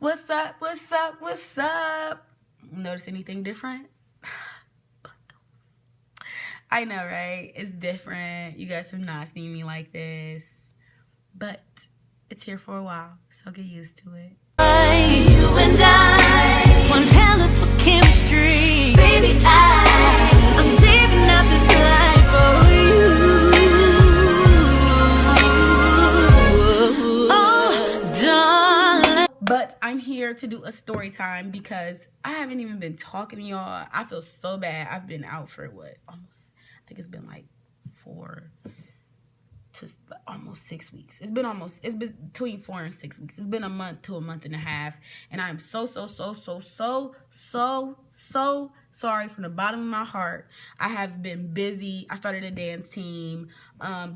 What's up? What's up? What's up? Notice anything different? I know, right? It's different. You guys have not seen me like this, but it's here for a while, so get used to it. You and I, one hell of a chemistry. Baby, I'm living out this life for you. Oh, darling. But I'm here to do a story time because I haven't even been talking to y'all. I feel so bad. I've been out for what? Almost, I think it's been like 4 to almost 6 weeks. It's been between 4 and 6 weeks. It's been a month to a month and a half. And I'm so sorry from the bottom of my heart. I have been busy. I started a dance team,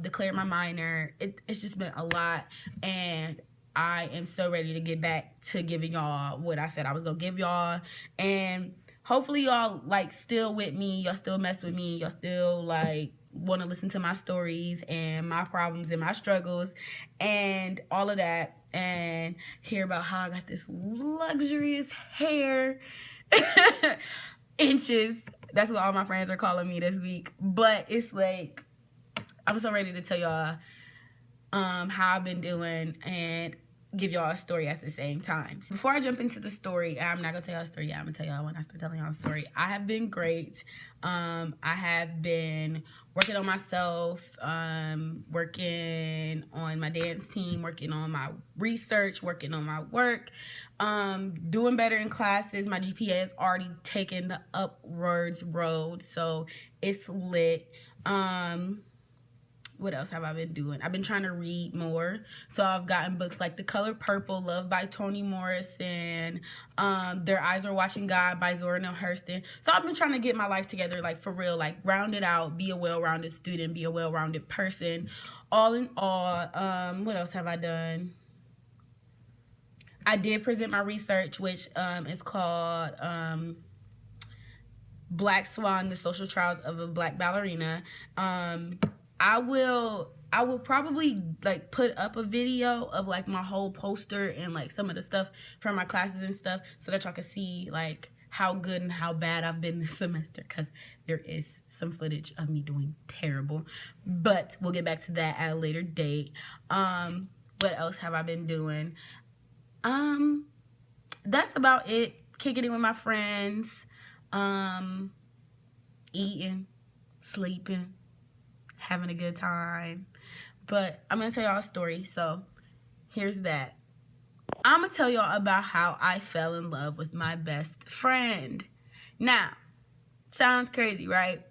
declared my minor. It's just been a lot. And I am so ready to get back to giving y'all what I said I was going to give y'all. And hopefully y'all like still with me. Y'all still mess with me. Y'all still like want to listen to my stories and my problems and my struggles and all of that, and hear about how I got this luxurious hair. Inches. That's what all my friends are calling me this week. But it's like, I'm so ready to tell y'all how I've been doing and give y'all a story at the same time. So before I jump into the story, I'm not gonna tell y'all a story yet. I'm gonna tell y'all when I start telling y'all a story. I have been great. I have been working on myself, working on my dance team, working on my research, working on my work, doing better in classes. My GPA has already taken the upwards road, so it's lit. What else have I been doing? I've been trying to read more. So I've gotten books like The Color Purple, Love by Toni Morrison, Their Eyes Are Watching God by Zora Neale Hurston. So I've been trying to get my life together, like for real, like round it out, be a well-rounded student, be a well-rounded person. All in all, what else have I done? I did present my research, which is called Black Swan, The Social Trials of a Black Ballerina. I will probably like put up a video of like my whole poster and like some of the stuff from my classes and stuff, so that y'all can see like how good and how bad I've been this semester, because there is some footage of me doing terrible. But we'll get back to that at a later date. What else have I been doing? That's about it. Kicking it with my friends, eating, sleeping, having a good time. But I'm gonna tell y'all a story, so here's that. I'm gonna tell y'all about how I fell in love with my best friend. Now, sounds crazy, right?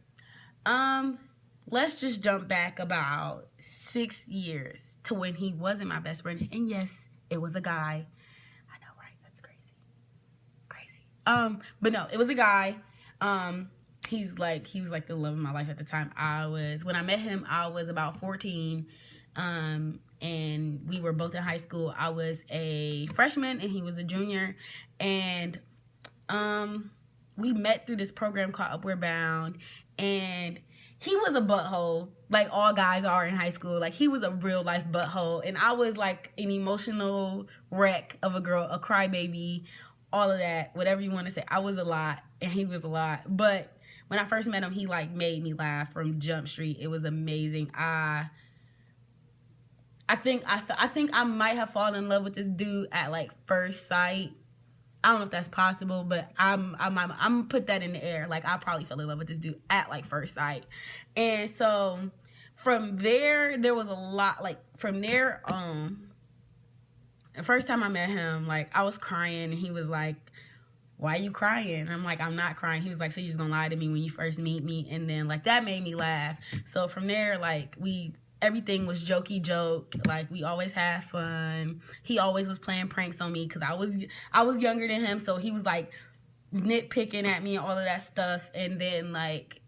Let's just jump back about 6 years to when he wasn't my best friend. And yes, it was a guy. I know, right? That's crazy. But no, it was a guy. He was like the love of my life at the time. When I met him, I was about 14, and we were both in high school. I was a freshman and he was a junior, and we met through this program called Upward Bound, and he was a butthole, like all guys are in high school. Like, he was a real life butthole, and I was like an emotional wreck of a girl, a crybaby, all of that, whatever you want to say. I was a lot, and he was a lot, but when I first met him, he like made me laugh from Jump Street. It was amazing. I think I might have fallen in love with this dude at like first sight. I don't know if that's possible, but I'm gonna put that in the air. Like, I probably fell in love with this dude at like first sight. And so from there was a lot. Like, from there, the first time I met him, like, I was crying, and he was like, "Why are you crying?" And I'm like, "I'm not crying." He was like, "So you're just gonna lie to me when you first meet me?" And then like that made me laugh. So from there, like, everything was jokey joke. Like, we always had fun. He always was playing pranks on me because I was younger than him, so he was like nitpicking at me and all of that stuff. And then like,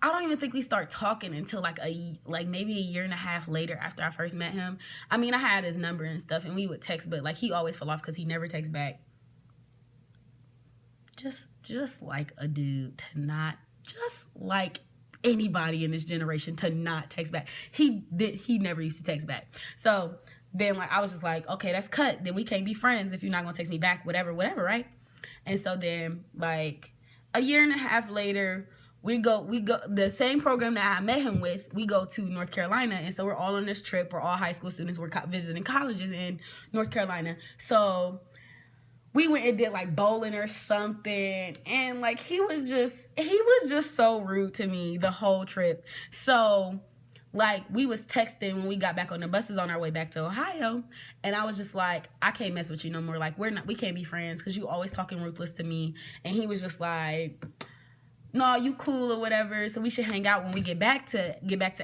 I don't even think we start talking until like maybe a year and a half later after I first met him. I mean, I had his number and stuff, and we would text, but like, he always fell off because he never texts back. Just like a dude to not, just like anybody in this generation to not text back. He never used to text back. So then like I was just like, okay, that's cut. Then we can't be friends if you're not gonna text me back, whatever, right? And so then like a year and a half later, we go the same program that I met him with. We go to North Carolina, and so we're all on this trip. We're all high school students. We're visiting colleges in North Carolina. So we went and did like bowling or something, and like he was just so rude to me the whole trip. So like we was texting when we got back on the buses on our way back to Ohio, and I was just like, I can't mess with you no more. Like we can't be friends because you always talking ruthless to me. And he was just like, no, you cool or whatever. So we should hang out when we get back to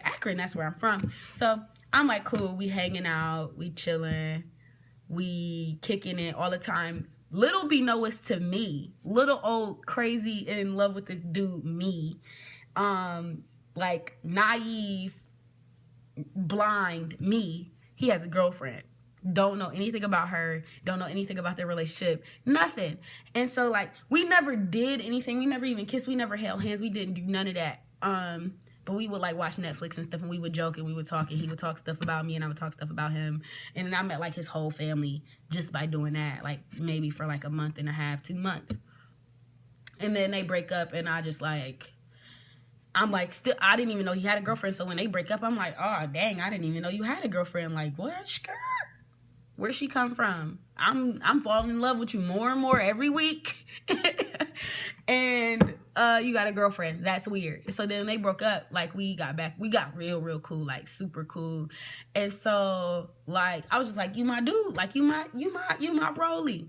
Akron. That's where I'm from. So I'm like, cool. We hanging out, we chilling, we kicking it all the time. Little be know it's to me, little old crazy in love with this dude, me, like naive, blind me. He has a girlfriend. Don't know anything about her. Don't know anything about their relationship. Nothing. And so like we never did anything. We never even kissed. We never held hands. We didn't do none of that. But we would like watch Netflix and stuff, and we would joke and we would talk, and he would talk stuff about me and I would talk stuff about him. And then I met like his whole family just by doing that, like maybe for like a month and a half, 2 months. And then they break up, and I just like, I'm like, still, I didn't even know he had a girlfriend. So when they break up, I'm like, oh dang, I didn't even know you had a girlfriend. Like, what? Where'd she come from? I'm falling in love with you more and more every week. And you got a girlfriend. That's weird. So then they broke up. Like we got real cool, like super cool. And so like I was just like, you my dude, like you my rollie,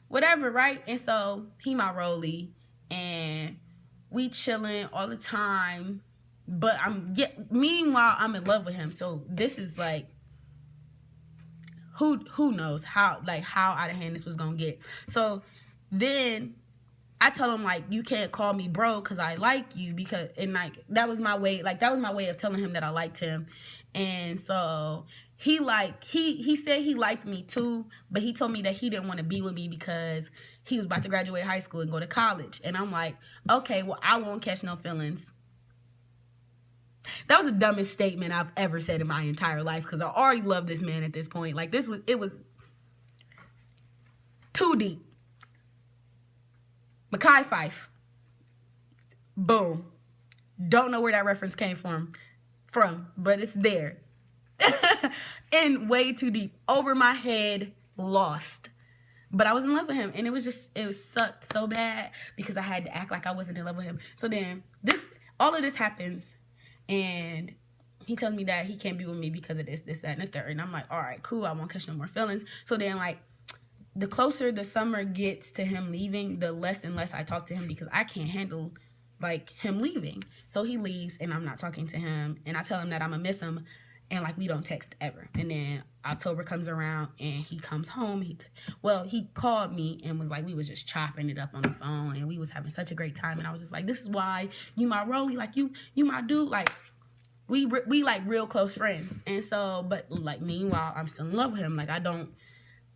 whatever, right? And so he my rollie, and we chilling all the time. But meanwhile I'm in love with him. So this is like, who knows how out of hand this was gonna get. So then I told him like, you can't call me bro because I like you, and like that was my way of telling him that I liked him. And so he said he liked me too, but he told me that he didn't want to be with me because he was about to graduate high school and go to college. And I'm like, okay, well I won't catch no feelings. That was the dumbest statement I've ever said in my entire life, because I already love this man at this point. Like it was too deep. Mekhi Phife. Boom. Don't know where that reference came from, but it's there. And way too deep. Over my head, lost. But I was in love with him, and it sucked so bad because I had to act like I wasn't in love with him. So then all of this happens, and he tells me that he can't be with me because of this, that, and the third. And I'm like, all right, cool. I won't catch no more feelings. So then, like, the closer the summer gets to him leaving, the less and less I talk to him because I can't handle, like, him leaving. So he leaves, and I'm not talking to him. And I tell him that I'm going to miss him, and, like, we don't text ever. And then October comes around, and he comes home. He called me and was like, we was just chopping it up on the phone, and we was having such a great time. And I was just like, this is why you my rollie, like, you my dude, like, we like real close friends. And so, but like meanwhile, I'm still in love with him. Like I don't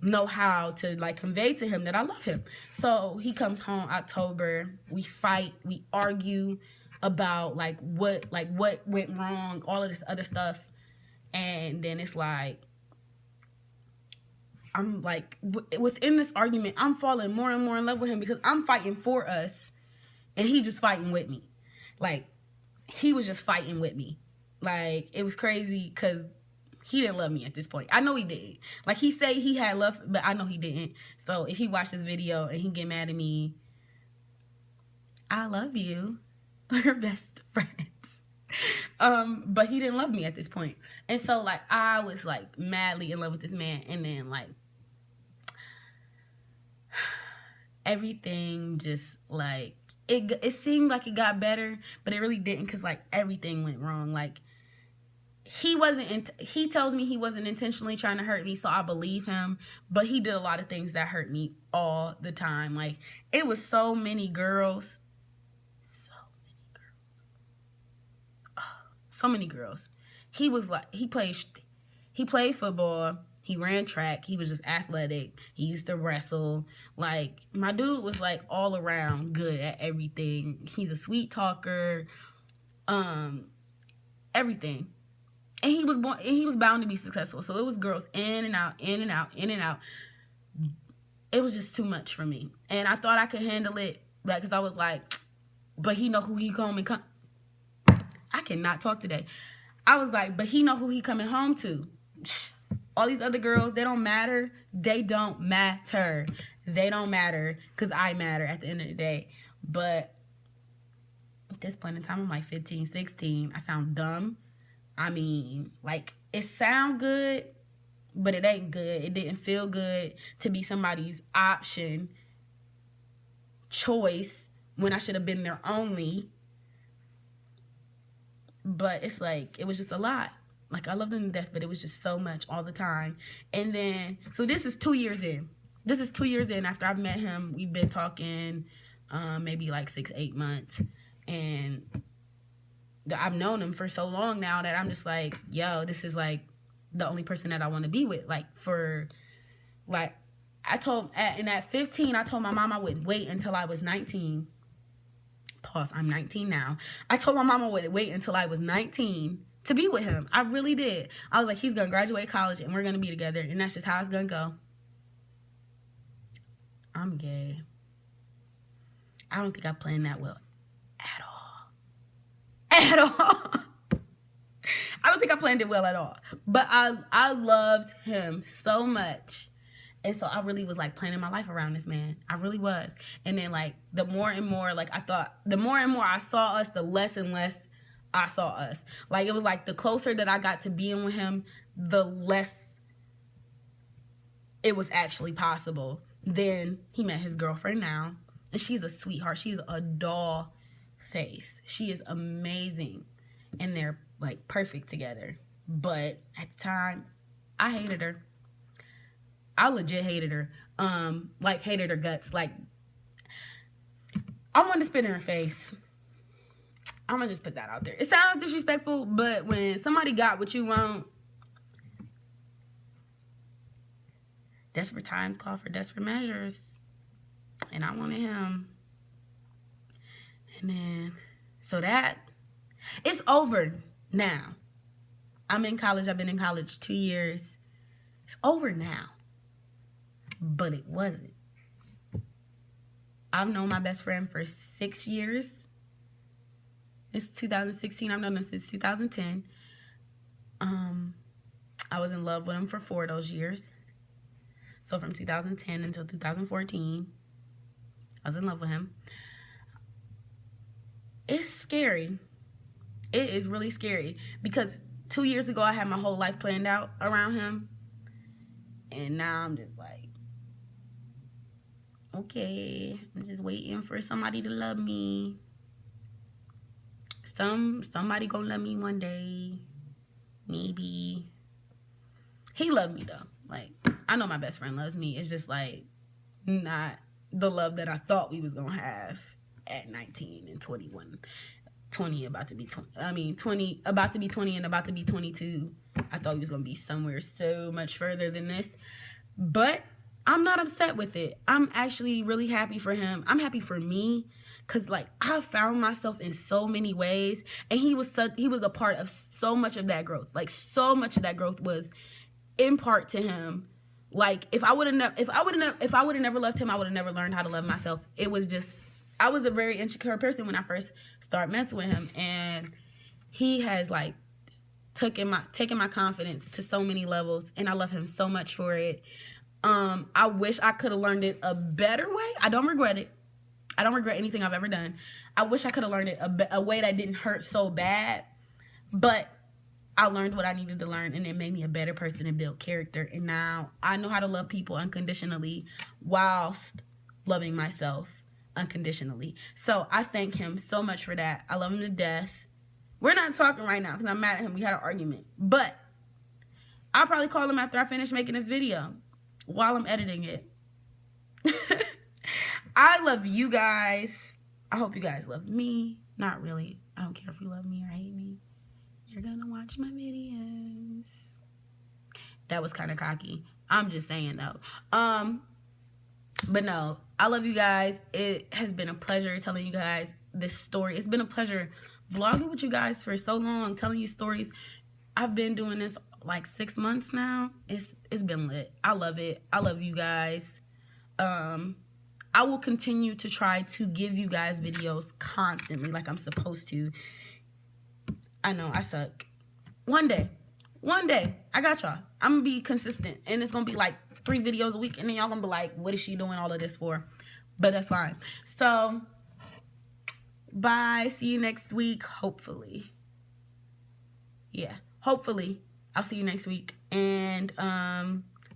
know how to like convey to him that I love him. So he comes home October. We fight. We argue about like what went wrong, all of this other stuff. And then it's like, I'm like, within this argument, I'm falling more and more in love with him because I'm fighting for us, and he just fighting with me. Like he was just fighting with me. Like, it was crazy because he didn't love me at this point. I know he did. Like, he said he had love, but I know he didn't. So, if he watched this video and he get mad at me, I love you. We're best friends. But he didn't love me at this point. And so, like, I was, like, madly in love with this man. And then, like, everything just, like, it seemed like it got better, but it really didn't because, like, everything went wrong. Like, he tells me he wasn't intentionally trying to hurt me, so I believe him, but he did a lot of things that hurt me all the time. Like, it was so many girls. So many girls. He was like, he played football, he ran track, he was just athletic, he used to wrestle. Like, my dude was like all around good at everything. He's a sweet talker, everything. And he was born, and he was bound to be successful. So it was girls in and out, in and out, in and out. It was just too much for me. And I thought I could handle it, like, because I was like, but he know who he coming. I cannot talk today. I was like, but he know who he coming home to. All these other girls, they don't matter. They don't matter. They don't matter because I matter at the end of the day. But at this point in time, I'm like 15, 16. I sound dumb. I mean, like, it sound good, but it ain't good. It didn't feel good to be somebody's option, choice, when I should have been their only. But it's like, it was just a lot. Like, I loved him to death, but it was just so much all the time. And then, so this is 2 years in. This is 2 years in after I've met him. We've been talking maybe like 6-8 months. And I've known him for so long now that I'm just like, yo, this is like the only person that I want to be with. Like, for, like, at 15, I told my mom I would wait until I was 19. Pause, I'm 19 now. I told my mom I would wait until I was 19 to be with him. I really did. I was like, he's going to graduate college and we're going to be together. And that's just how it's going to go. I'm gay. I don't think I planned that well at all. At all. I don't think I planned it well at all. But I loved him so much. And so I really was like planning my life around this man. I really was. And then like the more and more, like I thought, the more and more I saw us, the less and less I saw us. Like it was like the closer that I got to being with him, the less it was actually possible. Then he met his girlfriend now. And she's a sweetheart. She's a doll face. She is amazing. And they're like perfect together. But at the time, I hated her. I legit hated her. Like hated her guts. Like I wanted to spit in her face. I'm gonna just put that out there. It sounds disrespectful, but when somebody got what you want, desperate times call for desperate measures. And I wanted him. And then, so that, it's over now. I'm in college. I've been in college 2 years. It's over now. But it wasn't. I've known my best friend for 6 years. It's 2016. I've known him since 2010. I was in love with him for 4 of those years. So from 2010 until 2014, I was in love with him. It's scary. It is really scary because 2 years ago I had my whole life planned out around him. And now I'm just like, okay, I'm just waiting for somebody to love me. Somebody gonna love me one day. Maybe. He loved me though. Like, I know my best friend loves me. It's just like not the love that I thought we was gonna have at 19 and 21. 20 about to be 20. I mean 20 about to be 20 and about to be 22. I thought we was gonna be somewhere so much further than this. But I'm not upset with it. I'm actually really happy for him. I'm happy for me. Cause like I found myself in so many ways. And he was a part of so much of that growth. Like so much of that growth was in part to him. Like if I would have never loved him, I would have never learned how to love myself. It was just, I was a very insecure person when I first started messing with him, and he has like taken my confidence to so many levels, and I love him so much for it. I wish I could have learned it a better way. I don't regret it. I don't regret anything I've ever done. I wish I could have learned it a way that didn't hurt so bad, but I learned what I needed to learn, and it made me a better person and build character. And now I know how to love people unconditionally whilst loving myself unconditionally. So I thank him so much for that. I love him to death. We're not talking right now because I'm mad at him. We had an argument. But I'll probably call him after I finish making this video while I'm editing it. I love you guys. I hope you guys love me. Not really. I don't care if you love me or hate me. You're gonna watch my videos. That was kind of cocky. I'm just saying though. But no, I love you guys. It has been a pleasure telling you guys this story. It's been a pleasure vlogging with you guys for so long, telling you stories. I've been doing this like 6 months now. It's been lit. I love it. I love you guys. I will continue to try to give you guys videos constantly like I'm supposed to. I know I suck. One day, I got y'all. I'm gonna be consistent, and it's gonna be like 3 videos a week, and then y'all gonna be like, what is she doing all of this for? But that's fine. So, bye. See you next week, hopefully. Yeah, hopefully. I'll see you next week. And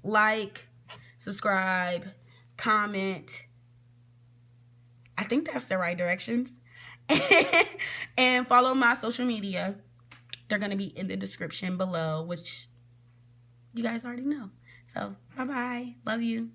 like, subscribe, comment. I think that's the right directions. And follow my social media. They're going to be in the description below, which you guys already know. So, bye-bye. Love you.